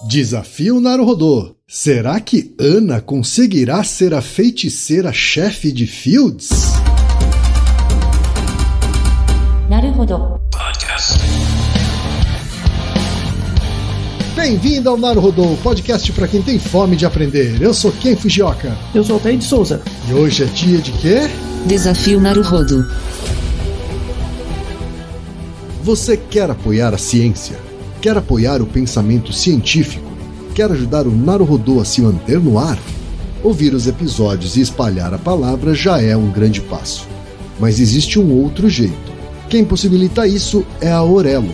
Desafio Naruhodô. Será que Ana conseguirá ser a feiticeira-chefe de Fields? Naruhodô. Bem-vindo ao Naruhodô, podcast para quem tem fome de aprender. Eu sou Ken Fujioka. Eu sou o Altair de Souza. E hoje é dia de quê? Desafio Naruhodô. Você quer apoiar a ciência? Quer apoiar o pensamento científico? Quer ajudar o Naruhodô a se manter no ar? Ouvir os episódios e espalhar a palavra já é um grande passo. Mas existe um outro jeito. Quem possibilita isso é a Orelo.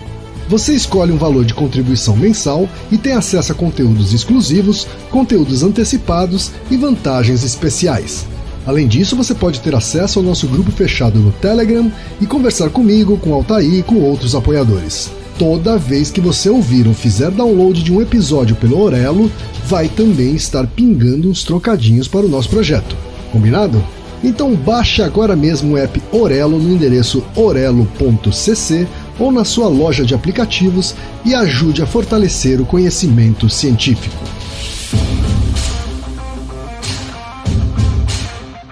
Você escolhe um valor de contribuição mensal e tem acesso a conteúdos exclusivos, conteúdos antecipados e vantagens especiais. Além disso, você pode ter acesso ao nosso grupo fechado no Telegram e conversar comigo, com Altair e com outros apoiadores. Toda vez que você ouvir ou fizer download de um episódio pelo Orelo, vai também estar pingando uns trocadinhos para o nosso projeto. Combinado? Então baixe agora mesmo o app Orelo no endereço orelo.cc ou na sua loja de aplicativos e ajude a fortalecer o conhecimento científico.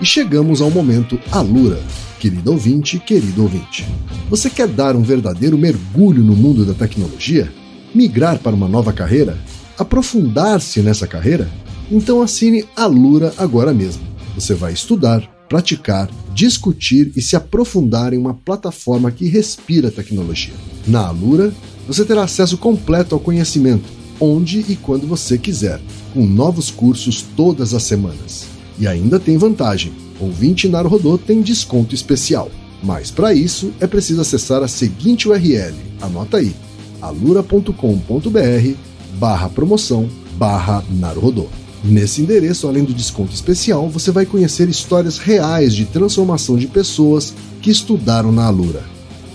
E chegamos ao momento Alura. Querido ouvinte, querido ouvinte. Você quer dar um verdadeiro mergulho no mundo da tecnologia? Migrar para uma nova carreira? Aprofundar-se nessa carreira? Então assine Alura agora mesmo. Você vai estudar, praticar, discutir e se aprofundar em uma plataforma que respira tecnologia. Na Alura, você terá acesso completo ao conhecimento, onde e quando você quiser, com novos cursos todas as semanas. E ainda tem vantagem, ouvinte Naruhodô tem desconto especial. Mas para isso é preciso acessar a seguinte URL, anota aí, alura.com.br/promoção/Naruhodô. Nesse endereço, além do desconto especial, você vai conhecer histórias reais de transformação de pessoas que estudaram na Alura.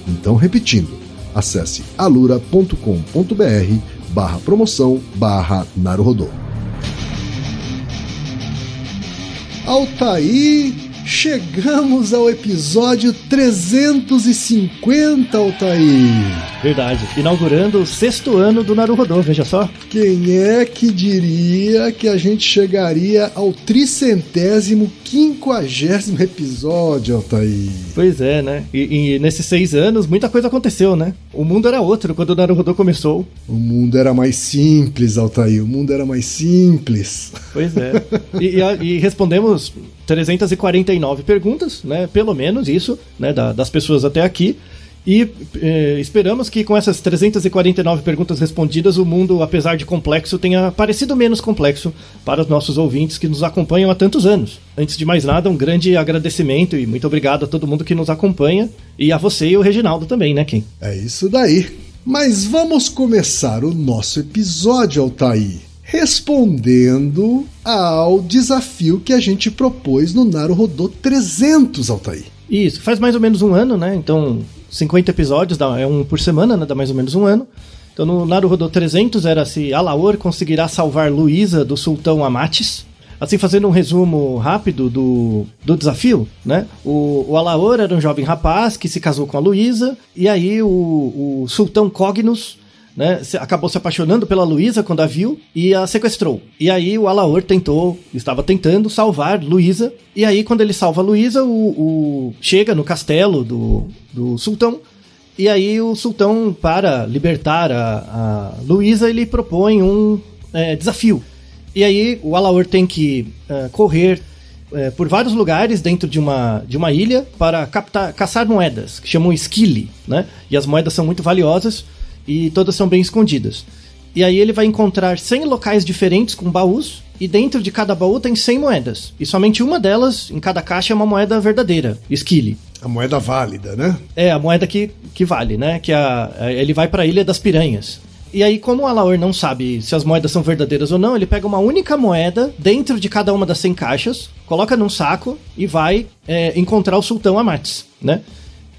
Então, repetindo, acesse alura.com.br/promoção/Naruhodô. Altair, chegamos ao episódio 350, Altair. Verdade, inaugurando o 6º ano do Naruhodô, veja só. Quem é que diria que a gente chegaria ao 350º episódio, Altair? Pois é, né? E nesses 6 anos, muita coisa aconteceu, né? O mundo era outro quando o Naruhodô começou. O mundo era mais simples, Altair, o mundo era mais simples. Pois é. E respondemos 349 perguntas, né? Pelo menos isso, né? Das pessoas até aqui. E esperamos que com essas 349 perguntas respondidas, o mundo, apesar de complexo, tenha parecido menos complexo para os nossos ouvintes que nos acompanham há tantos anos. Antes de mais nada, um grande agradecimento e muito obrigado a todo mundo que nos acompanha. E a você e o Reginaldo também, né, Kim? É isso daí. Mas vamos começar o nosso episódio, Altair, respondendo ao desafio que a gente propôs no Naruhodô 300, Altair. Isso, faz mais ou menos um ano, né? Então, 50 episódios, é um por semana, né? Dá mais ou menos um ano. Então, no Naruhodô 300 era se Alaor conseguirá salvar Luísa do sultão Amatis. Assim, fazendo um resumo rápido do desafio, né? O Alaor era um jovem rapaz que se casou com a Luísa, e aí o sultão Cognos, né, acabou se apaixonando pela Luísa quando a viu e a sequestrou. E aí o Alaor estava tentando salvar Luísa. E aí quando ele salva a Luísa, chega no castelo do sultão. E aí o sultão, para libertar a Luísa, ele propõe um desafio. E aí o Alaor tem que correr por vários lugares dentro de uma ilha para caçar moedas, que chamam esquile, né? E as moedas são muito valiosas e todas são bem escondidas. E aí ele vai encontrar 100 locais diferentes com baús, e dentro de cada baú tem 100 moedas. E somente uma delas, em cada caixa, é uma moeda verdadeira, esquile. A moeda válida, né? É, a moeda que vale, né? Ele vai para a Ilha das Piranhas. E aí, como o Alaor não sabe se as moedas são verdadeiras ou não, ele pega uma única moeda dentro de cada uma das 100 caixas, coloca num saco e vai encontrar o sultão Amatis, né?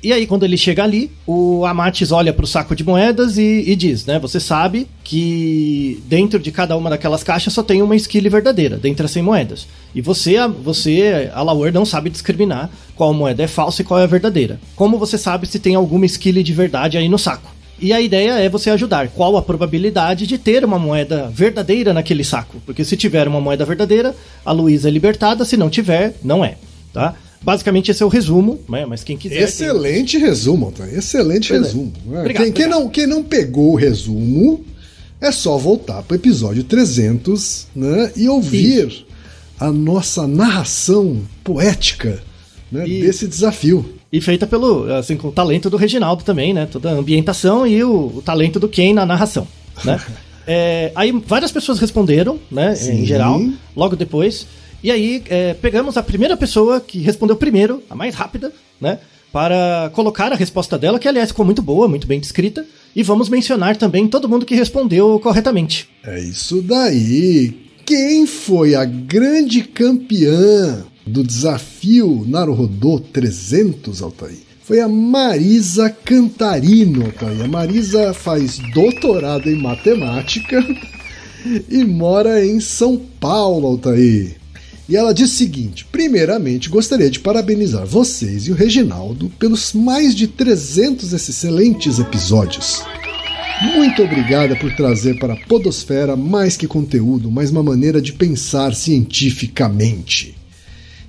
E aí, quando ele chega ali, o Amatis olha pro saco de moedas e diz, né? Você sabe que dentro de cada uma daquelas caixas só tem uma esquile verdadeira, dentre as 100 moedas. E você, Alaor, não sabe discriminar qual moeda é falsa e qual é a verdadeira. Como você sabe se tem alguma esquile de verdade aí no saco? E a ideia é você ajudar. Qual a probabilidade de ter uma moeda verdadeira naquele saco? Porque se tiver uma moeda verdadeira, a Luísa é libertada. Se não tiver, não é. Tá? Basicamente esse é o resumo, né? Mas quem quiser... Excelente resumo, tá? Excelente resumo. Obrigado, Quem não pegou o resumo, é só voltar para o episódio 300, né? E ouvir a nossa narração poética, né? Desse desafio. E feita pelo, assim, com o talento do Reginaldo também, né? Toda a ambientação e o talento do Ken na narração, né? Aí várias pessoas responderam, né? Sim. Em geral, logo depois. E aí pegamos a primeira pessoa que respondeu primeiro, a mais rápida, né? Para colocar a resposta dela, que aliás ficou muito boa, muito bem descrita. E vamos mencionar também todo mundo que respondeu corretamente. É isso daí. Quem foi a grande campeã do desafio Naruhodô 300, Altair? Foi a Marisa Cantarino, Altair. A Marisa faz doutorado em matemática e mora em São Paulo, Altair. E ela diz o seguinte: primeiramente, gostaria de parabenizar vocês e o Reginaldo pelos mais de 300 excelentes episódios. Muito obrigada por trazer para a podosfera mais que conteúdo, mais uma maneira de pensar cientificamente.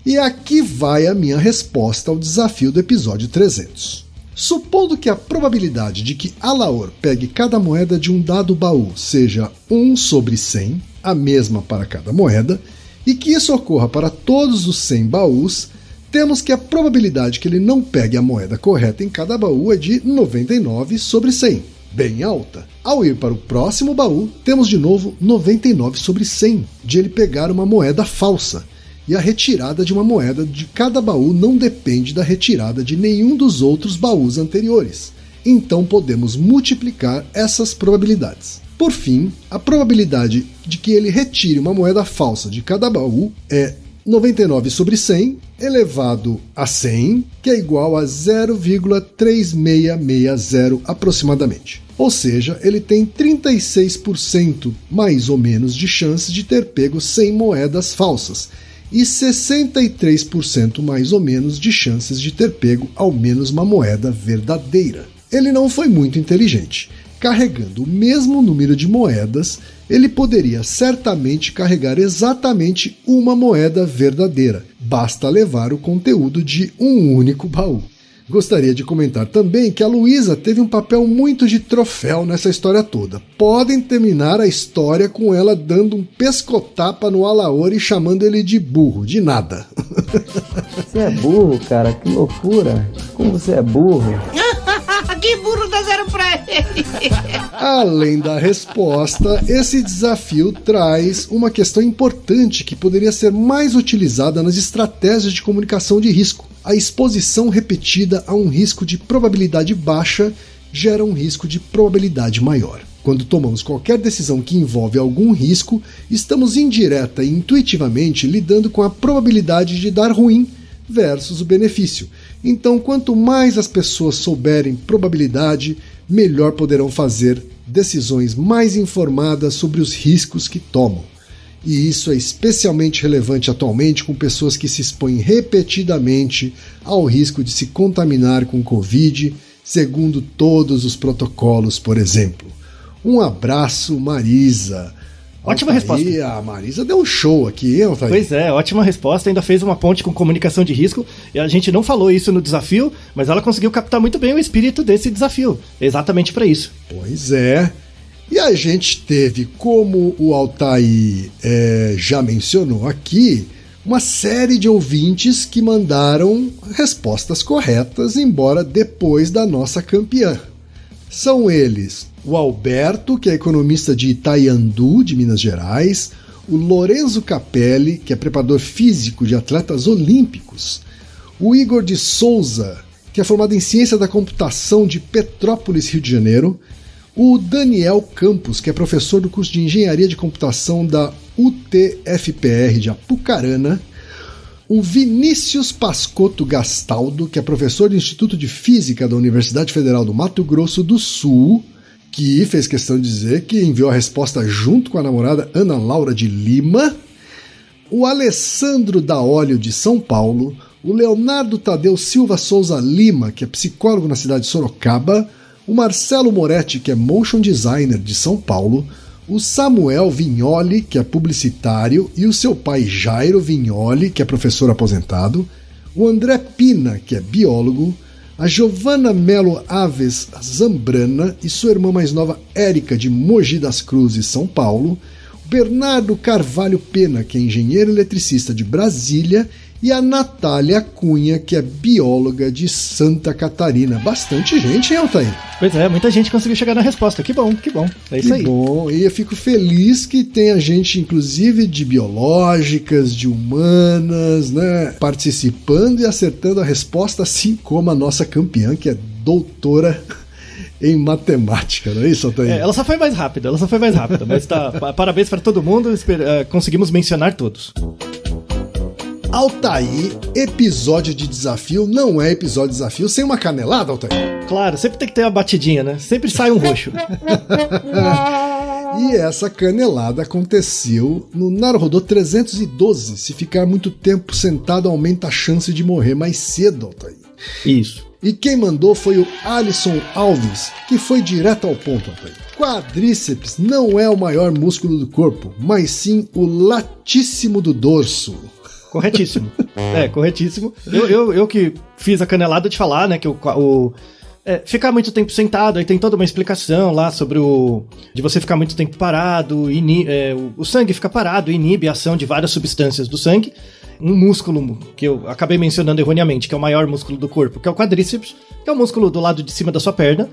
E aqui vai a minha resposta ao desafio do episódio 300. Supondo que a probabilidade de que Alaor pegue cada moeda de um dado baú seja 1/100, a mesma para cada moeda, e que isso ocorra para todos os 100 baús, temos que a probabilidade que ele não pegue a moeda correta em cada baú é de 99/100, bem alta. Ao ir para o próximo baú, temos de novo 99/100 de ele pegar uma moeda falsa, e a retirada de uma moeda de cada baú não depende da retirada de nenhum dos outros baús anteriores. Então podemos multiplicar essas probabilidades. Por fim, a probabilidade de que ele retire uma moeda falsa de cada baú é 99/100 elevado a 100, que é igual a 0,3660 aproximadamente. Ou seja, ele tem 36% mais ou menos de chance de ter pego 100 moedas falsas e 63% mais ou menos de chances de ter pego ao menos uma moeda verdadeira. Ele não foi muito inteligente. Carregando o mesmo número de moedas, ele poderia certamente carregar exatamente uma moeda verdadeira. Basta levar o conteúdo de um único baú. Gostaria de comentar também que a Luísa teve um papel muito de troféu nessa história toda. Podem terminar a história com ela dando um pescotapa no Alaor e chamando ele de burro, de nada. Você é burro, cara, que loucura. Como você é burro. Que burro, dá zero pra ele. Além da resposta, esse desafio traz uma questão importante que poderia ser mais utilizada nas estratégias de comunicação de risco. A exposição repetida a um risco de probabilidade baixa gera um risco de probabilidade maior. Quando tomamos qualquer decisão que envolve algum risco, estamos indireta e intuitivamente lidando com a probabilidade de dar ruim versus o benefício. Então, quanto mais as pessoas souberem probabilidade, melhor poderão fazer decisões mais informadas sobre os riscos que tomam. E isso é especialmente relevante atualmente com pessoas que se expõem repetidamente ao risco de se contaminar com Covid, segundo todos os protocolos, por exemplo. Um abraço, Marisa. Ótima resposta. A Marisa deu um show aqui, hein, Altair? Pois é, ótima resposta. Ainda fez uma ponte com comunicação de risco. E a gente não falou isso no desafio, mas ela conseguiu captar muito bem o espírito desse desafio. Exatamente para isso. Pois é. E a gente teve, como o Altair já mencionou aqui, uma série de ouvintes que mandaram respostas corretas, embora depois da nossa campeã. São eles o Alberto, que é economista de Itaiandu, de Minas Gerais, o Lorenzo Capelli, que é preparador físico de atletas olímpicos, o Igor de Souza, que é formado em Ciência da Computação de Petrópolis, Rio de Janeiro, o Daniel Campos, que é professor do curso de Engenharia de Computação da UTFPR de Apucarana, o Vinícius Pascotto Gastaldo, que é professor do Instituto de Física da Universidade Federal do Mato Grosso do Sul, que fez questão de dizer que enviou a resposta junto com a namorada Ana Laura de Lima, o Alessandro Daolio de São Paulo, o Leonardo Tadeu Silva Souza Lima, que é psicólogo na cidade de Sorocaba, o Marcelo Moretti, que é motion designer de São Paulo, o Samuel Vignoli, que é publicitário, e o seu pai Jairo Vignoli, que é professor aposentado, o André Pina, que é biólogo, a Giovana Melo Aves Zambrana e sua irmã mais nova Érica, de Mogi das Cruzes, São Paulo, o Bernardo Carvalho Pena, que é engenheiro eletricista de Brasília, e a Natália Cunha, que é bióloga de Santa Catarina. Bastante gente, hein, Altair? Pois é, muita gente conseguiu chegar na resposta. Que bom, que bom. É isso aí. Que bom, e eu fico feliz que tenha gente, inclusive, de biológicas, de humanas, né, participando e acertando a resposta, assim como a nossa campeã, que é doutora em matemática, não é isso, Altair? Ela só foi mais rápida, mas tá, parabéns para todo mundo, conseguimos mencionar todos. Altair, episódio de desafio não é episódio de desafio sem uma canelada, Altair. Claro, sempre tem que ter uma batidinha, né? Sempre sai um roxo. E essa canelada aconteceu no Naruhodô 312. Se ficar muito tempo sentado, aumenta a chance de morrer mais cedo, Altair. Isso. E quem mandou foi o Alisson Alves, que foi direto ao ponto, Altair. Quadríceps não é o maior músculo do corpo, mas sim o latíssimo do dorso. Corretíssimo. Corretíssimo. Eu que fiz a canelada de falar, né, que ficar muito tempo sentado, aí tem toda uma explicação lá sobre de você ficar muito tempo parado, o sangue fica parado, inibe a ação de várias substâncias do sangue. Um músculo que eu acabei mencionando erroneamente, que é o maior músculo do corpo, que é o quadríceps, que é o músculo do lado de cima da sua perna.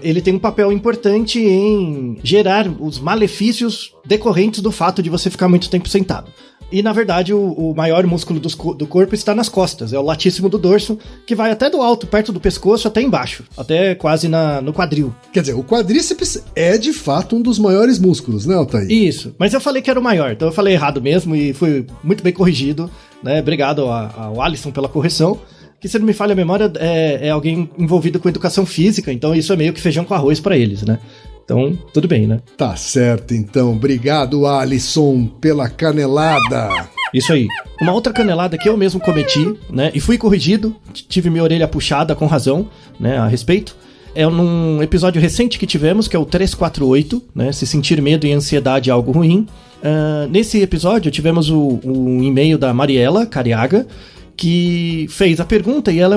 Ele tem um papel importante em gerar os malefícios decorrentes do fato de você ficar muito tempo sentado. E, na verdade, o maior músculo do corpo está nas costas. É o latíssimo do dorso, que vai até do alto, perto do pescoço, até embaixo. Até quase no quadril. Quer dizer, o quadríceps é, de fato, um dos maiores músculos, né, Altair? Isso. Mas eu falei que era o maior, então eu falei errado mesmo e fui muito bem corrigido, né? Obrigado ao Alisson pela correção. Que, se não me falha a memória, é alguém envolvido com educação física, então isso é meio que feijão com arroz para eles, né? Então, tudo bem, né? Tá certo, então. Obrigado, Alisson, pela canelada. Isso aí. Uma outra canelada que eu mesmo cometi, né? E fui corrigido, tive minha orelha puxada com razão, né? A respeito. É num episódio recente que tivemos, que é o 348, né? Se sentir medo e ansiedade é algo ruim. Nesse episódio, tivemos o e-mail da Mariela Cariaga, que fez a pergunta, e ela é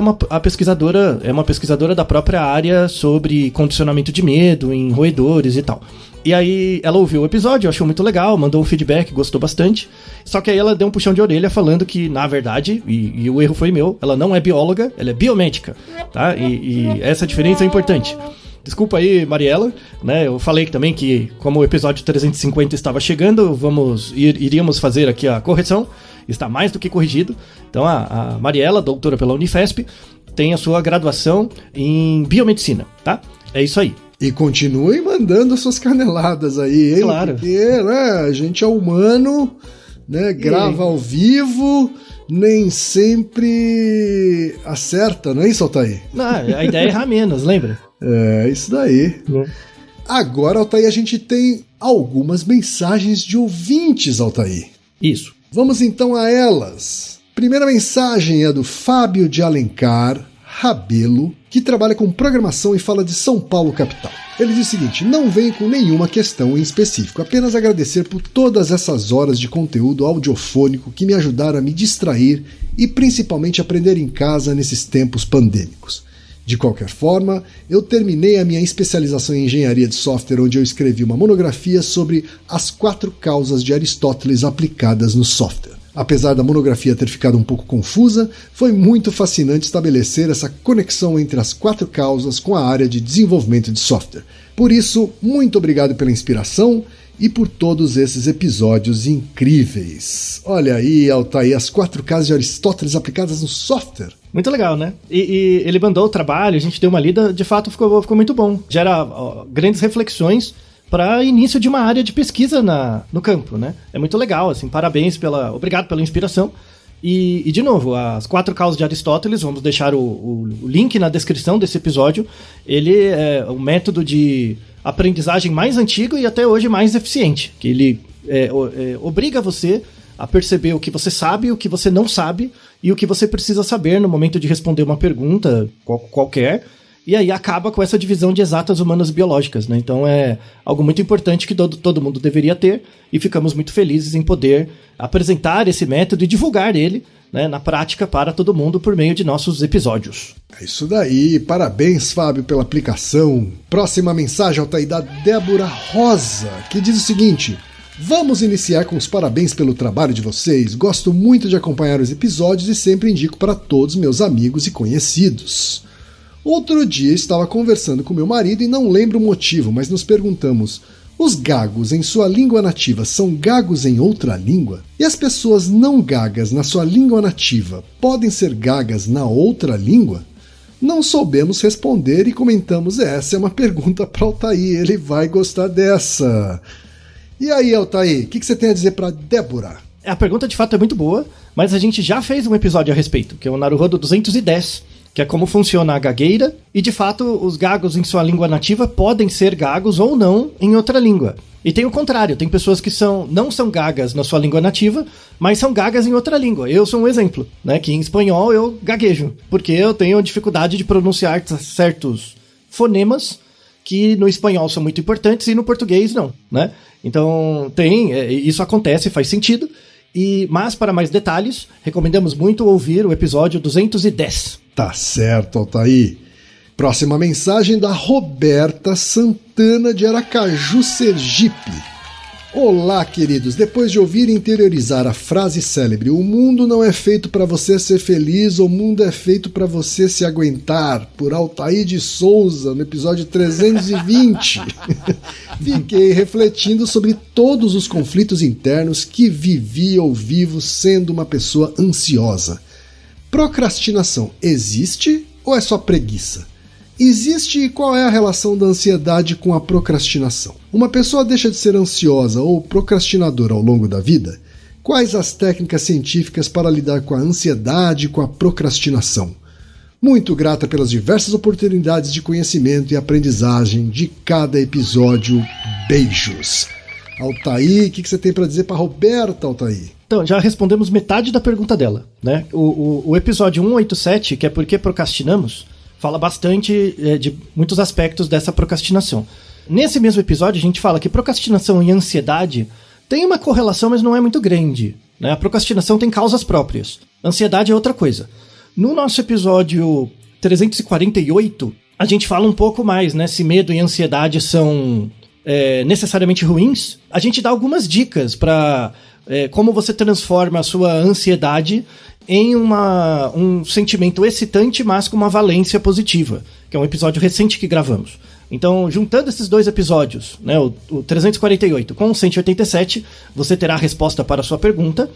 uma pesquisadora da própria área sobre condicionamento de medo em roedores e tal. E aí ela ouviu o episódio, achou muito legal, mandou um feedback, gostou bastante. Só que aí ela deu um puxão de orelha falando que, na verdade, e o erro foi meu, ela não é bióloga, ela é biomédica, tá? E essa diferença é importante. Desculpa aí, Mariela, né? Eu falei também que, como o episódio 350 estava chegando, iríamos fazer aqui a correção. Está mais do que corrigido. Então a Mariela, doutora pela Unifesp, tem a sua graduação em biomedicina, tá? É isso aí. E continue mandando suas caneladas aí, hein? Claro. Porque, né, a gente é humano, né? Grava ao vivo, nem sempre acerta, não é isso, Altair? Não, a ideia é errar menos, lembra? É, isso daí. Agora, Altair, a gente tem algumas mensagens de ouvintes, Altair. Isso. Vamos então a elas. Primeira mensagem é do Fábio de Alencar Rabelo, que trabalha com programação e fala de São Paulo capital. Ele diz o seguinte: não venho com nenhuma questão em específico, apenas agradecer por todas essas horas de conteúdo audiofônico que me ajudaram a me distrair e principalmente aprender em casa nesses tempos pandêmicos. De qualquer forma, eu terminei a minha especialização em engenharia de software, onde eu escrevi uma monografia sobre as 4 causas de Aristóteles aplicadas no software. Apesar da monografia ter ficado um pouco confusa, foi muito fascinante estabelecer essa conexão entre as 4 causas com a área de desenvolvimento de software. Por isso, muito obrigado pela inspiração e por todos esses episódios incríveis. Olha aí, Altair, as 4 causas de Aristóteles aplicadas no software. Muito legal, né? E ele mandou o trabalho, a gente deu uma lida, de fato ficou muito bom. Gera grandes reflexões para início de uma área de pesquisa no campo, né? É muito legal, assim, parabéns, obrigado pela inspiração. E de novo, as 4 causas de Aristóteles, vamos deixar o link na descrição desse episódio. Ele é um método de aprendizagem mais antigo e até hoje mais eficiente, que ele obriga você a perceber o que você sabe, o que você não sabe e o que você precisa saber no momento de responder uma pergunta qualquer. E aí acaba com essa divisão de exatas, humanas e biológicas, né? Então é algo muito importante que todo mundo deveria ter, e ficamos muito felizes em poder apresentar esse método e divulgar ele, né, na prática para todo mundo por meio de nossos episódios. É isso daí, parabéns, Fábio, pela aplicação. Próxima mensagem, Altair, da Débora Rosa, que diz o seguinte: vamos iniciar com os parabéns pelo trabalho de vocês. Gosto muito de acompanhar os episódios e sempre indico para todos meus amigos e conhecidos. Outro dia estava conversando com meu marido e não lembro o motivo, mas nos perguntamos: os gagos em sua língua nativa são gagos em outra língua? E as pessoas não gagas na sua língua nativa podem ser gagas na outra língua? Não soubemos responder e comentamos: essa é uma pergunta para Altair, ele vai gostar dessa. E aí, Altair, o que você tem a dizer para Débora? A pergunta de fato é muito boa, mas a gente já fez um episódio a respeito, que é o Naruhodo 210, que é como funciona a gagueira, e de fato os gagos em sua língua nativa podem ser gagos ou não em outra língua. E tem o contrário, tem pessoas que não são gagas na sua língua nativa, mas são gagas em outra língua. Eu sou um exemplo, né, que em espanhol eu gaguejo, porque eu tenho dificuldade de pronunciar certos fonemas que no espanhol são muito importantes e no português não, né? Então isso acontece, faz sentido. Mas para mais detalhes, recomendamos muito ouvir o episódio 210. Tá certo, Altair. Próxima mensagem da Roberta Santana de Aracaju, Sergipe. Olá, queridos. Depois de ouvir e interiorizar a frase célebre: o mundo não é feito para você ser feliz, o mundo é feito para você se aguentar, por Altair de Souza, no episódio 320, fiquei refletindo sobre todos os conflitos internos que vivi ou vivo sendo uma pessoa ansiosa. Procrastinação existe ou é só preguiça? Existe, e qual é a relação da ansiedade com a procrastinação? Uma pessoa deixa de ser ansiosa ou procrastinadora ao longo da vida? Quais as técnicas científicas para lidar com a ansiedade e com a procrastinação? Muito grata pelas diversas oportunidades de conhecimento e aprendizagem de cada episódio. Beijos. Altair, o que você tem para dizer para Roberta, Altair? Então, já respondemos metade da pergunta dela, né? O episódio 187, que é Por que Procrastinamos, fala bastante de muitos aspectos dessa procrastinação. Nesse mesmo episódio, a gente fala que procrastinação e ansiedade tem uma correlação, mas não é muito grande, né? A procrastinação tem causas próprias. Ansiedade é outra coisa. No nosso episódio 348, a gente fala um pouco mais, né? Se medo e ansiedade são necessariamente ruins, a gente dá algumas dicas para como você transforma a sua ansiedade em um sentimento excitante, mas com uma valência positiva, que é um episódio recente que gravamos. Então, juntando esses dois episódios, né, o 348 com o 187, você terá a resposta para a sua pergunta,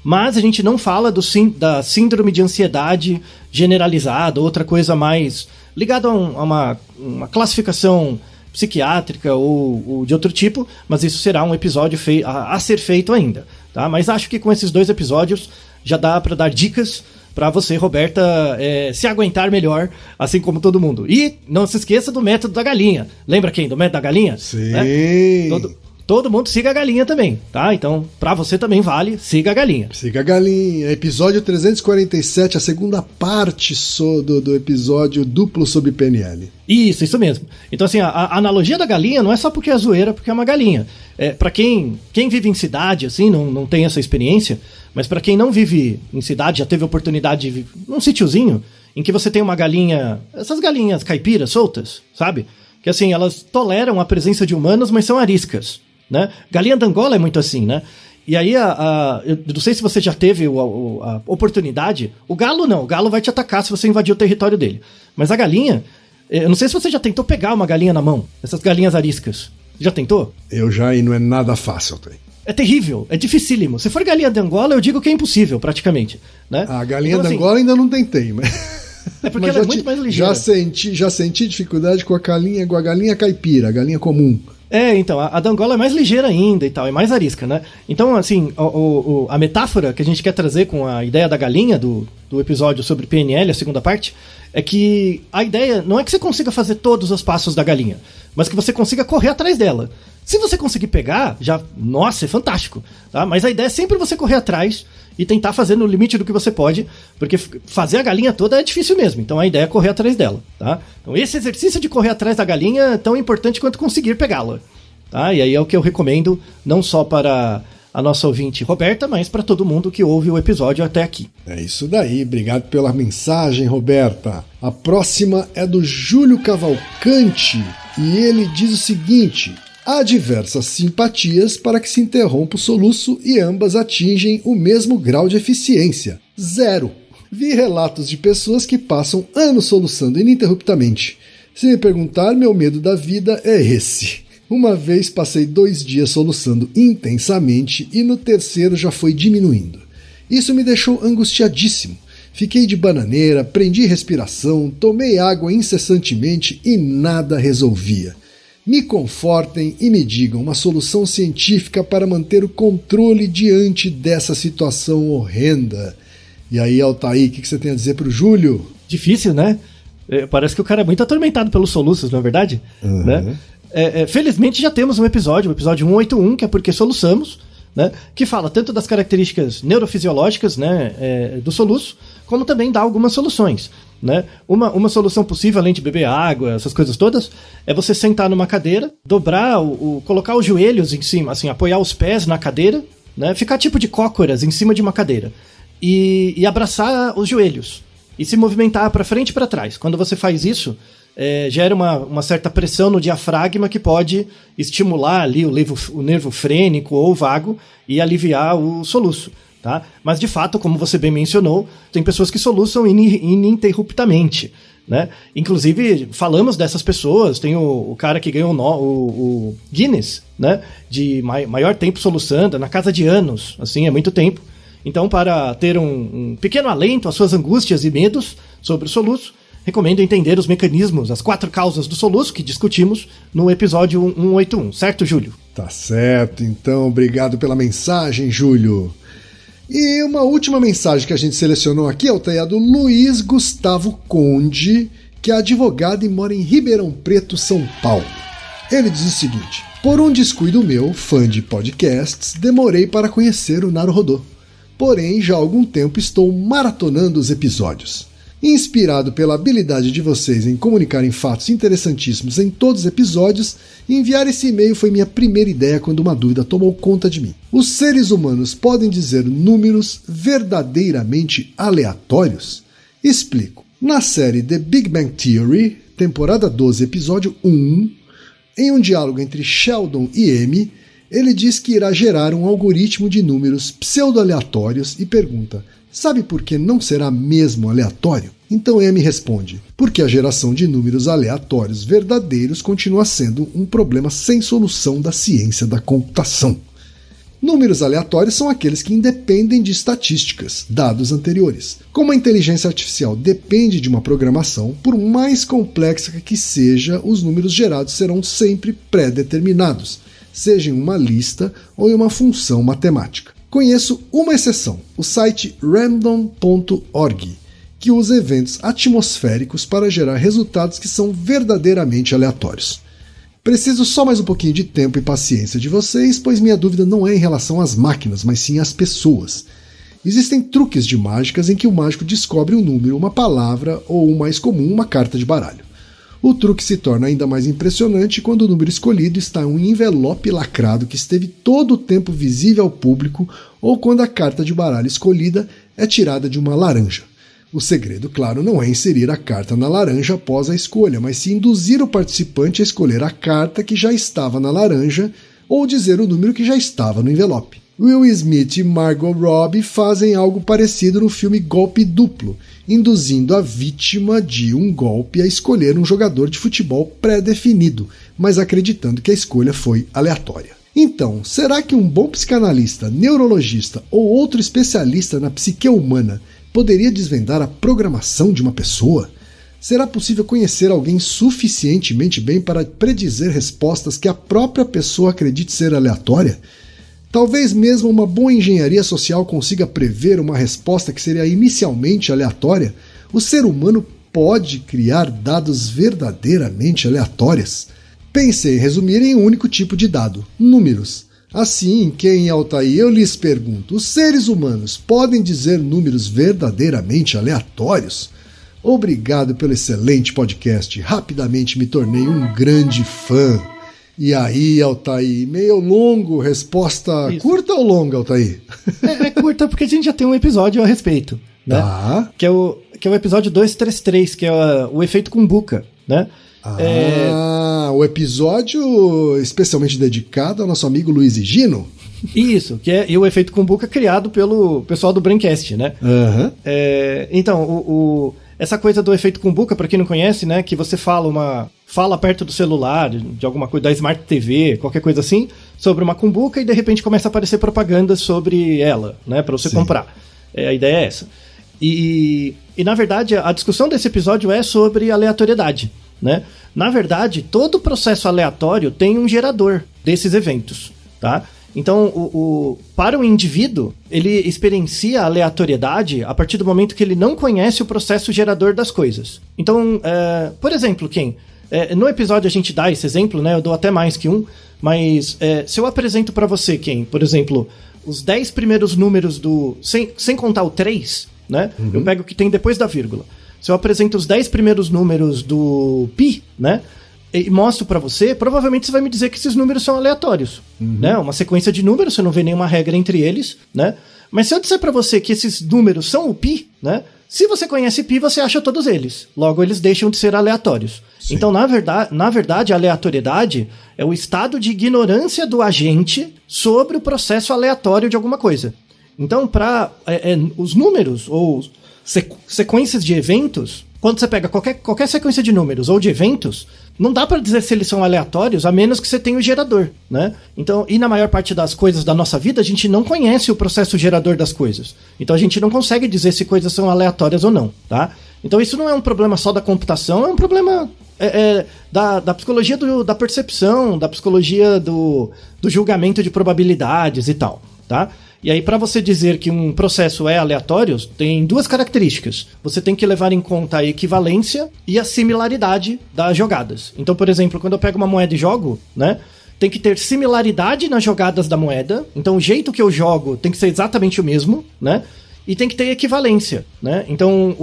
mas a gente não fala da síndrome de ansiedade generalizada, outra coisa mais ligada a uma classificação psiquiátrica ou de outro tipo, mas isso será um episódio a ser feito ainda, tá? Mas acho que com esses dois episódios já dá para dar dicas para você, Roberta, se aguentar melhor, assim como todo mundo. E não se esqueça do método da galinha. Lembra quem? Do método da galinha? Sim. Né? Todo mundo siga a galinha também, tá? Então, para você também vale, siga a galinha. Siga a galinha. Episódio 347, a segunda parte do episódio duplo sobre PNL. Isso mesmo. Então, assim, a analogia da galinha não é só porque é zoeira, porque é uma galinha. Para quem vive em cidade, assim, não tem essa experiência, mas para quem não vive em cidade, já teve a oportunidade de viver num sítiozinho, em que você tem uma galinha, essas galinhas caipiras soltas, sabe? Que assim, elas toleram a presença de humanos, mas são ariscas, né? Galinha da Angola é muito assim, né? E aí, eu não sei se você já teve a oportunidade, o galo vai te atacar se você invadir o território dele. Mas a galinha, eu não sei se você já tentou pegar uma galinha na mão, essas galinhas ariscas. Já tentou? Eu já, e não é nada fácil, Altair. É terrível, é dificílimo. Se for galinha de Angola, eu digo que é impossível, praticamente, né? A galinha então, da assim, Angola ainda não tentei, mas... É porque mas ela é muito mais ligeira. Já senti dificuldade com a galinha caipira, a galinha comum. Então, a da Angola é mais ligeira ainda e tal, é mais arisca, né? Então, assim, a metáfora que a gente quer trazer com a ideia da galinha, do episódio sobre PNL, a segunda parte, é que a ideia não é que você consiga fazer todos os passos da galinha, mas que você consiga correr atrás dela. Se você conseguir pegar, nossa, é fantástico, tá? Mas a ideia é sempre você correr atrás e tentar fazer no limite do que você pode, porque fazer a galinha toda é difícil mesmo, então a ideia é correr atrás dela, tá? Então esse exercício de correr atrás da galinha é tão importante quanto conseguir pegá-la, tá? E aí é o que eu recomendo, não só para a nossa ouvinte Roberta, mas para todo mundo que ouve o episódio até aqui. É isso daí, obrigado pela mensagem, Roberta. A próxima é do Júlio Cavalcante e ele diz o seguinte: há diversas simpatias para que se interrompa o soluço e ambas atingem o mesmo grau de eficiência. 0. Vi relatos de pessoas que passam anos soluçando ininterruptamente. Se me perguntar, meu medo da vida é esse. Uma vez passei 2 dias soluçando intensamente e no terceiro já foi diminuindo. Isso me deixou angustiadíssimo. Fiquei de bananeira, prendi respiração, tomei água incessantemente e nada resolvia. Me confortem e me digam uma solução científica para manter o controle diante dessa situação horrenda. E aí, Altair, o que você tem a dizer pro Júlio? Difícil, né? Parece que o cara é muito atormentado pelos soluços, não é verdade? Uhum. Né? Felizmente já temos um episódio, o episódio 181, que é Porque Soluçamos, né, que fala tanto das características neurofisiológicas, né, do soluço, como também dá algumas soluções. Né? Uma solução possível, além de beber água, essas coisas todas, é você sentar numa cadeira, dobrar, colocar os joelhos em cima, assim, apoiar os pés na cadeira, né, ficar tipo de cócoras em cima de uma cadeira e abraçar os joelhos e se movimentar para frente e para trás. Quando você faz isso, gera uma certa pressão no diafragma que pode estimular ali o nervo frênico ou vago e aliviar o soluço. Tá? Mas de fato, como você bem mencionou, tem pessoas que soluçam ininterruptamente. Né? Inclusive, falamos dessas pessoas, tem o cara que ganhou o Guinness, né? De maior tempo soluçando, na casa de anos, assim, é muito tempo. Então, para ter um pequeno alento às suas angústias e medos sobre o soluço, recomendo entender os mecanismos, as 4 causas do soluço que discutimos no episódio 181, certo, Júlio? Tá certo, então, obrigado pela mensagem, Júlio. E uma última mensagem que a gente selecionou aqui é a do Luiz Gustavo Conde, que é advogado e mora em Ribeirão Preto, São Paulo. Ele diz o seguinte: por um descuido meu, fã de podcasts, demorei para conhecer o Naruhodô. Porém, já há algum tempo estou maratonando os episódios. Inspirado pela habilidade de vocês em comunicarem fatos interessantíssimos em todos os episódios, enviar esse e-mail foi minha primeira ideia quando uma dúvida tomou conta de mim. Os seres humanos podem dizer números verdadeiramente aleatórios? Explico. Na série The Big Bang Theory, temporada 12, episódio 1, em um diálogo entre Sheldon e Amy, ele diz que irá gerar um algoritmo de números pseudo-aleatórios e pergunta: sabe por que não será mesmo aleatório? Então Amy responde: porque a geração de números aleatórios verdadeiros continua sendo um problema sem solução da ciência da computação. Números aleatórios são aqueles que independem de estatísticas, dados anteriores. Como a inteligência artificial depende de uma programação, por mais complexa que seja, os números gerados serão sempre pré-determinados, seja em uma lista ou em uma função matemática. Conheço uma exceção, o site random.org, que usa eventos atmosféricos para gerar resultados que são verdadeiramente aleatórios. Preciso só mais um pouquinho de tempo e paciência de vocês, pois minha dúvida não é em relação às máquinas, mas sim às pessoas. Existem truques de mágicas em que o mágico descobre um número, uma palavra ou, o mais comum, uma carta de baralho. O truque se torna ainda mais impressionante quando o número escolhido está em um envelope lacrado que esteve todo o tempo visível ao público ou quando a carta de baralho escolhida é tirada de uma laranja. O segredo, claro, não é inserir a carta na laranja após a escolha, mas sim induzir o participante a escolher a carta que já estava na laranja ou dizer o número que já estava no envelope. Will Smith e Margot Robbie fazem algo parecido no filme Golpe Duplo, induzindo a vítima de um golpe a escolher um jogador de futebol pré-definido, mas acreditando que a escolha foi aleatória. Então, será que um bom psicanalista, neurologista ou outro especialista na psique humana poderia desvendar a programação de uma pessoa? Será possível conhecer alguém suficientemente bem para predizer respostas que a própria pessoa acredite ser aleatória? Talvez mesmo uma boa engenharia social consiga prever uma resposta que seria inicialmente aleatória. O ser humano pode criar dados verdadeiramente aleatórios? Pensei em resumir em um único tipo de dado: números. Assim, Ken e Altair, eu lhes pergunto, os seres humanos podem dizer números verdadeiramente aleatórios? Obrigado pelo excelente podcast, rapidamente me tornei um grande fã. E aí, Altair, meio longo, resposta Isso. Curta ou longa, Altair? É curta porque a gente já tem um episódio a respeito, né? Tá. Que é o episódio 233, que é o efeito Kumbuka, né? O episódio especialmente dedicado ao nosso amigo Luiz e Gino. Isso, que é o efeito Kumbuka criado pelo pessoal do Braincast, né? Uhum. Então, essa coisa do efeito Kumbuka, pra quem não conhece, né? Que você fala perto do celular, de alguma coisa, da Smart TV, qualquer coisa assim, sobre uma Kumbuka e de repente começa a aparecer propaganda sobre ela, né? Pra você comprar. A ideia é essa. E na verdade, a discussão desse episódio é sobre aleatoriedade, né? Na verdade, todo processo aleatório tem um gerador desses eventos, tá? Então, para o indivíduo, ele experiencia a aleatoriedade a partir do momento que ele não conhece o processo gerador das coisas. Então, por exemplo, no episódio a gente dá esse exemplo, né? Eu dou até mais que um, mas se eu apresento para você, por exemplo, os 10 primeiros números sem contar o 3, né? Uhum. Eu pego o que tem depois da vírgula. Se eu apresento os 10 primeiros números do pi, né? E mostro pra você, provavelmente você vai me dizer que esses números são aleatórios, né? Uma sequência de números, você não vê nenhuma regra entre eles, né? Mas se eu disser pra você que esses números são o pi, né? Se você conhece pi, você acha todos eles. Logo, eles deixam de ser aleatórios. Sim. Então, na verdade, a aleatoriedade é o estado de ignorância do agente sobre o processo aleatório de alguma coisa. Então, para os números ou sequências de eventos, quando você pega qualquer sequência de números ou de eventos, não dá para dizer se eles são aleatórios, a menos que você tenha o gerador, né? Então, e na maior parte das coisas da nossa vida, a gente não conhece o processo gerador das coisas. Então, a gente não consegue dizer se coisas são aleatórias ou não, tá? Então, isso não é um problema só da computação, é um problema da psicologia da percepção, da psicologia do julgamento de probabilidades e tal, tá? E aí, para você dizer que um processo é aleatório, tem duas características. Você tem que levar em conta a equivalência e a similaridade das jogadas. Então, por exemplo, quando eu pego uma moeda e jogo, né, tem que ter similaridade nas jogadas da moeda. Então, o jeito que eu jogo tem que ser exatamente o mesmo, né? E tem que ter equivalência, né? Então,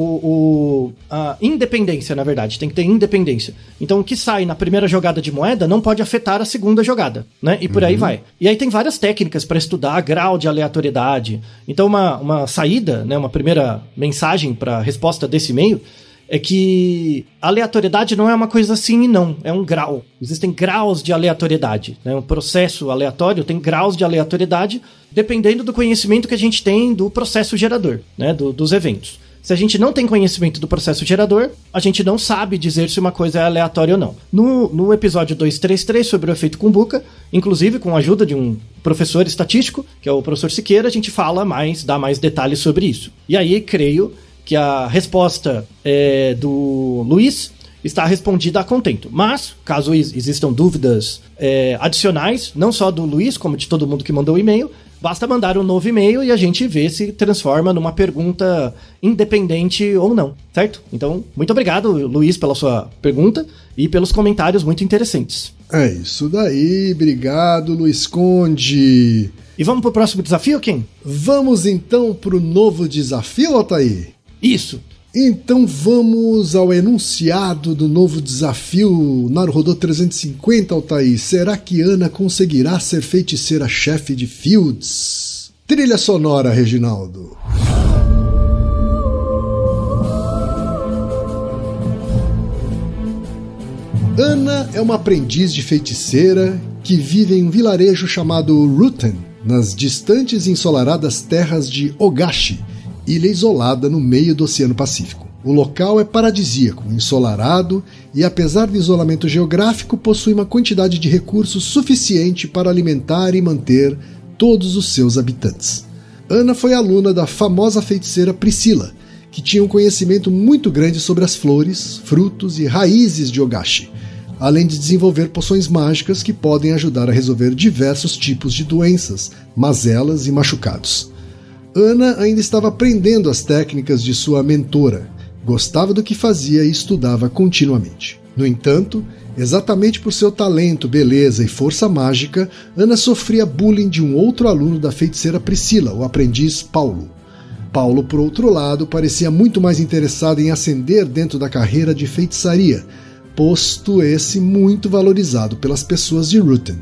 a independência, na verdade, tem que ter independência. Então, o que sai na primeira jogada de moeda não pode afetar a segunda jogada, né? E por aí vai. E aí tem várias técnicas para estudar grau de aleatoriedade. Então, uma saída, né? Uma primeira mensagem para a resposta desse e-mail é que a aleatoriedade não é uma coisa sim e não, é um grau. Existem graus de aleatoriedade, né? Um processo aleatório tem graus de aleatoriedade dependendo do conhecimento que a gente tem do processo gerador, né? Dos eventos. Se a gente não tem conhecimento do processo gerador, a gente não sabe dizer se uma coisa é aleatória ou não. No episódio 233 sobre o efeito Kumbuka, inclusive com a ajuda de um professor estatístico, que é o professor Siqueira, a gente dá mais detalhes sobre isso. E aí, creio que a resposta do Luiz está respondida a contento. Mas, caso existam dúvidas adicionais, não só do Luiz, como de todo mundo que mandou o e-mail, basta mandar um novo e-mail e a gente vê se transforma numa pergunta independente ou não, certo? Então, muito obrigado, Luiz, pela sua pergunta e pelos comentários muito interessantes. É isso daí, obrigado, Luiz Conde. E vamos pro próximo desafio, Kim? Vamos então pro novo desafio, Altair? Isso. Então vamos ao enunciado do novo desafio Naruhodô 350, Altair. Será que Ana conseguirá ser feiticeira-chefe de Fields? Trilha sonora, Reginaldo. Ana é uma aprendiz de feiticeira que vive em um vilarejo chamado Ruten, nas distantes e ensolaradas terras de Ogashi, ilha isolada no meio do Oceano Pacífico. O local é paradisíaco, ensolarado e, apesar do isolamento geográfico, possui uma quantidade de recursos suficiente para alimentar e manter todos os seus habitantes. Ana foi aluna da famosa feiticeira Priscila, que tinha um conhecimento muito grande sobre as flores, frutos e raízes de Ogashi, além de desenvolver poções mágicas que podem ajudar a resolver diversos tipos de doenças, mazelas e machucados. Ana ainda estava aprendendo as técnicas de sua mentora, gostava do que fazia e estudava continuamente. No entanto, exatamente por seu talento, beleza e força mágica, Ana sofria bullying de um outro aluno da feiticeira Priscila, o aprendiz Paulo. Paulo, por outro lado, parecia muito mais interessado em ascender dentro da carreira de feitiçaria, posto esse muito valorizado pelas pessoas de Ruthen,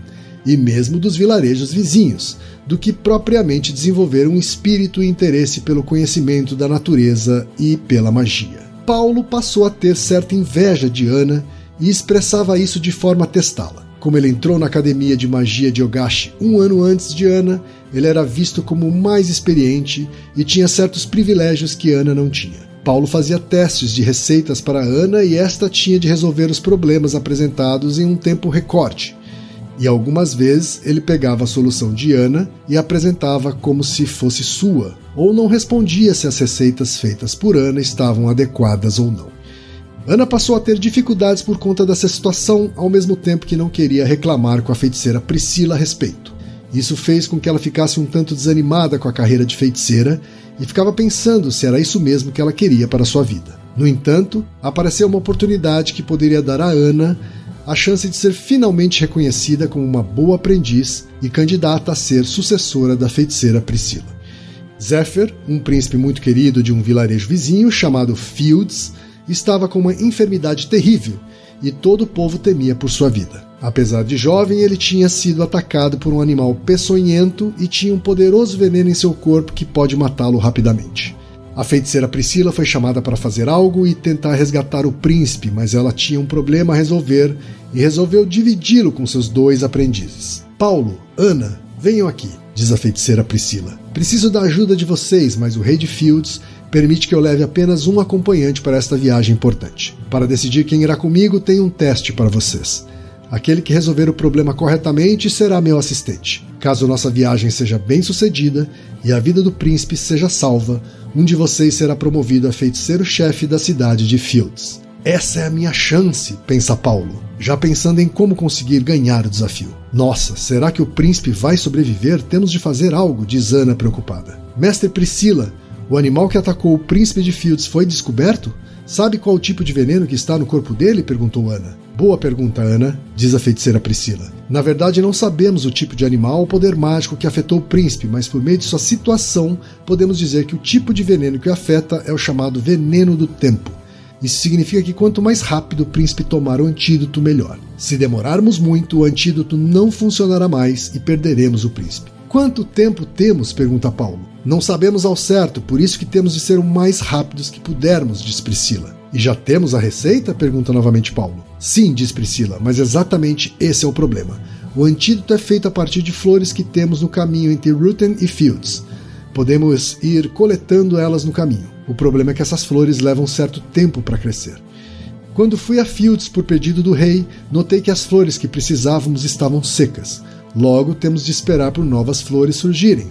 e mesmo dos vilarejos vizinhos, do que propriamente desenvolver um espírito e interesse pelo conhecimento da natureza e pela magia. Paulo passou a ter certa inveja de Ana e expressava isso de forma a testá-la. Como ele entrou na academia de magia de Ogashi um ano antes de Ana, ele era visto como mais experiente e tinha certos privilégios que Ana não tinha. Paulo fazia testes de receitas para Ana e esta tinha de resolver os problemas apresentados em um tempo recorde. E algumas vezes ele pegava a solução de Ana e apresentava como se fosse sua, ou não respondia se as receitas feitas por Ana estavam adequadas ou não. Ana passou a ter dificuldades por conta dessa situação, ao mesmo tempo que não queria reclamar com a feiticeira Priscila a respeito. Isso fez com que ela ficasse um tanto desanimada com a carreira de feiticeira e ficava pensando se era isso mesmo que ela queria para sua vida. No entanto, apareceu uma oportunidade que poderia dar a Ana a chance de ser finalmente reconhecida como uma boa aprendiz e candidata a ser sucessora da feiticeira Priscila. Zephyr, um príncipe muito querido de um vilarejo vizinho chamado Fields, estava com uma enfermidade terrível e todo o povo temia por sua vida. Apesar de jovem, ele tinha sido atacado por um animal peçonhento e tinha um poderoso veneno em seu corpo que pode matá-lo rapidamente. A feiticeira Priscila foi chamada para fazer algo e tentar resgatar o príncipe, mas ela tinha um problema a resolver e resolveu dividi-lo com seus 2 aprendizes. Paulo, Ana, venham aqui, diz a feiticeira Priscila. Preciso da ajuda de vocês, mas o rei de Fields permite que eu leve apenas um acompanhante para esta viagem importante. Para decidir quem irá comigo, tenho um teste para vocês. Aquele que resolver o problema corretamente será meu assistente. Caso nossa viagem seja bem sucedida e a vida do príncipe seja salva, um de vocês será promovido a feiticeiro-chefe da cidade de Fields. Essa é a minha chance, pensa Paulo, já pensando em como conseguir ganhar o desafio. Nossa, será que o príncipe vai sobreviver? Temos de fazer algo, diz Ana preocupada. Mestre Priscila, o animal que atacou o príncipe de Fields foi descoberto? Sabe qual o tipo de veneno que está no corpo dele? Perguntou Ana. Boa pergunta, Ana, diz a feiticeira Priscila. Na verdade, não sabemos o tipo de animal ou poder mágico que afetou o príncipe, mas por meio de sua situação, podemos dizer que o tipo de veneno que o afeta é o chamado veneno do tempo. Isso significa que quanto mais rápido o príncipe tomar o antídoto, melhor. Se demorarmos muito, o antídoto não funcionará mais e perderemos o príncipe. Quanto tempo temos? Pergunta Paulo. Não sabemos ao certo, por isso que temos de ser o mais rápidos que pudermos, diz Priscila. E já temos a receita? Pergunta novamente Paulo. Sim, diz Priscila, mas exatamente esse é o problema. O antídoto é feito a partir de flores que temos no caminho entre Ruthen e Fields. Podemos ir coletando elas no caminho. O problema é que essas flores levam certo tempo para crescer. Quando fui a Fields por pedido do rei, notei que as flores que precisávamos estavam secas. Logo, temos de esperar por novas flores surgirem.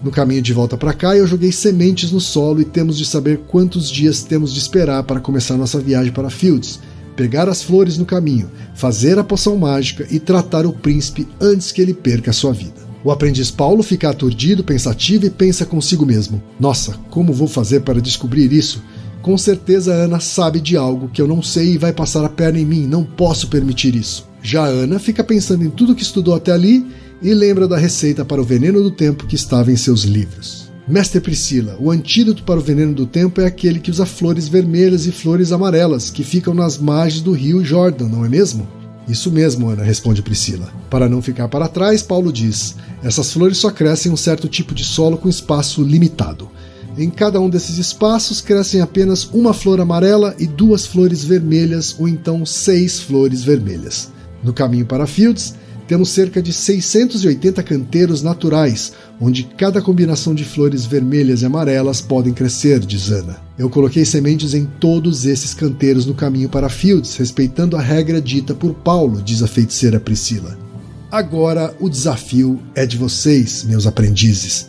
No caminho de volta para cá, eu joguei sementes no solo e temos de saber quantos dias temos de esperar para começar nossa viagem para Fields, pegar as flores no caminho, fazer a poção mágica e tratar o príncipe antes que ele perca a sua vida. O aprendiz Paulo fica aturdido, pensativo e pensa consigo mesmo. Nossa, como vou fazer para descobrir isso? Com certeza a Ana sabe de algo que eu não sei e vai passar a perna em mim, não posso permitir isso. Já a Ana fica pensando em tudo que estudou até ali e lembra da receita para o veneno do tempo que estava em seus livros. Mestre Priscila, o antídoto para o veneno do tempo é aquele que usa flores vermelhas e flores amarelas, que ficam nas margens do rio Jordan, não é mesmo? Isso mesmo, Ana, responde Priscila. Para não ficar para trás, Paulo diz, essas flores só crescem em um certo tipo de solo com espaço limitado. Em cada um desses espaços crescem apenas uma flor amarela e 2 flores vermelhas, ou então 6 flores vermelhas. No caminho para Fields, temos cerca de 680 canteiros naturais, onde cada combinação de flores vermelhas e amarelas podem crescer, diz Ana. Eu coloquei sementes em todos esses canteiros no caminho para Fields, respeitando a regra dita por Paulo, diz a feiticeira Priscila. Agora o desafio é de vocês, meus aprendizes.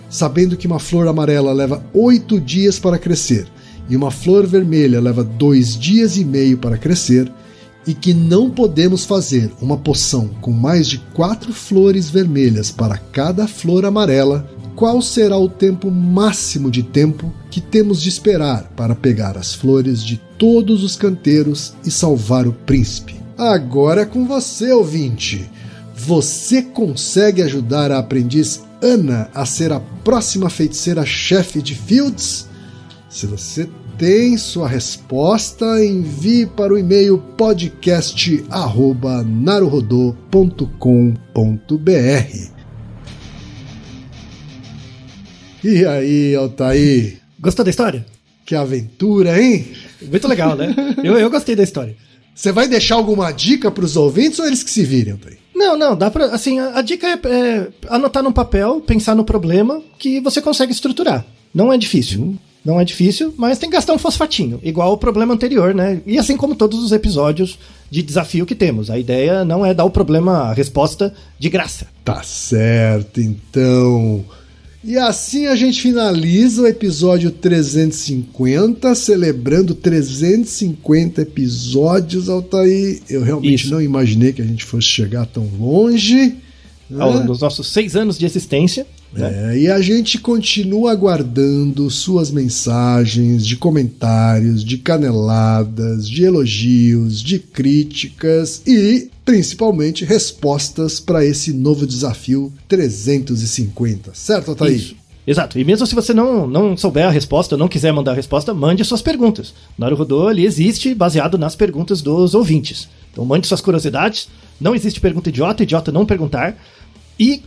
Sabendo que uma flor amarela leva 8 dias para crescer e uma flor vermelha leva 2 dias e meio para crescer, e que não podemos fazer uma poção com mais de 4 flores vermelhas para cada flor amarela, qual será o tempo máximo de tempo que temos de esperar para pegar as flores de todos os canteiros e salvar o príncipe. Agora é com você, ouvinte. Você consegue ajudar a aprendiz Ana a ser a próxima feiticeira-chefe de Fields? Se você tem sua resposta, envie para o e-mail podcast@naruhodô.com.br. E aí, Altair? Gostou da história? Que aventura, hein? Muito legal, né? Eu gostei da história. Você vai deixar alguma dica para os ouvintes ou eles que se virem, Altair? Não, dá pra, assim, a dica é anotar no papel, pensar no problema que você consegue estruturar. Não é difícil. Não é difícil, mas tem que gastar um fosfatinho, igual o problema anterior, né? E assim como todos os episódios de desafio que temos. A ideia não é dar o problema, a resposta de graça. Tá certo, então. E assim a gente finaliza o episódio 350, celebrando 350 episódios, Altair. Eu realmente não imaginei que a gente fosse chegar tão longe. Nos nossos 6 anos de existência. Né? E a gente continua aguardando suas mensagens de comentários, de caneladas, de elogios, de críticas e, principalmente, respostas para esse novo desafio 350. Certo, Altair? Isso. Exato. E mesmo se você não souber a resposta, não quiser mandar a resposta, mande suas perguntas. O Naruhodô, ele existe baseado nas perguntas dos ouvintes. Então mande suas curiosidades. Não existe pergunta idiota não perguntar. E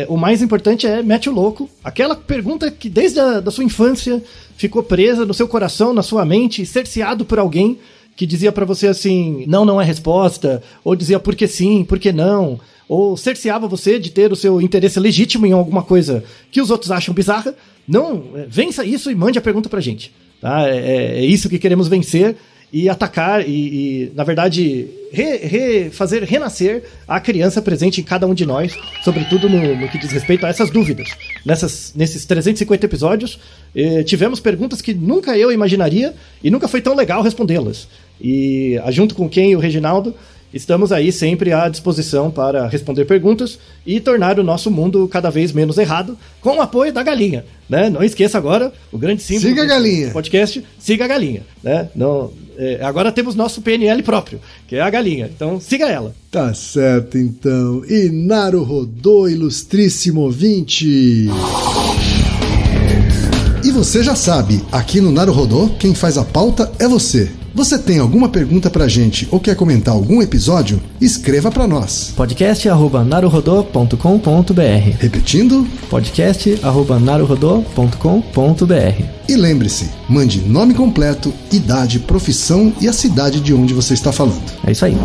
o mais importante é mete o louco. Aquela pergunta que desde a sua infância ficou presa no seu coração, na sua mente, cerceado por alguém que dizia pra você assim, não é resposta, ou dizia por que sim, por que não, ou cerceava você de ter o seu interesse legítimo em alguma coisa que os outros acham bizarra. Não, vença isso e mande a pergunta pra gente. Tá? É isso que queremos vencer e atacar e na verdade, fazer renascer a criança presente em cada um de nós, sobretudo no que diz respeito a essas dúvidas. Nesses 350 episódios, tivemos perguntas que nunca eu imaginaria e nunca foi tão legal respondê-las. E junto com quem e o Reginaldo, estamos aí sempre à disposição para responder perguntas e tornar o nosso mundo cada vez menos errado, com o apoio da galinha, né? Não esqueça agora o grande símbolo siga a galinha. Podcast, siga a galinha, né? Agora temos nosso PNL próprio, que é a galinha, então siga ela. Tá certo, então. E Naruhodô, ilustríssimo ouvinte. E você já sabe, aqui no Naruhodô, quem faz a pauta é você. Você tem alguma pergunta pra gente ou quer comentar algum episódio? Escreva pra nós. podcast@naruhodô.com.br. Repetindo? podcast@naruhodô.com.br. E lembre-se, mande nome completo, idade, profissão e a cidade de onde você está falando. É isso aí.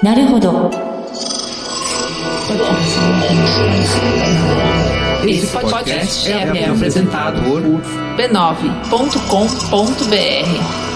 Naruhodô. Esse podcast é apresentado por b9.com.br.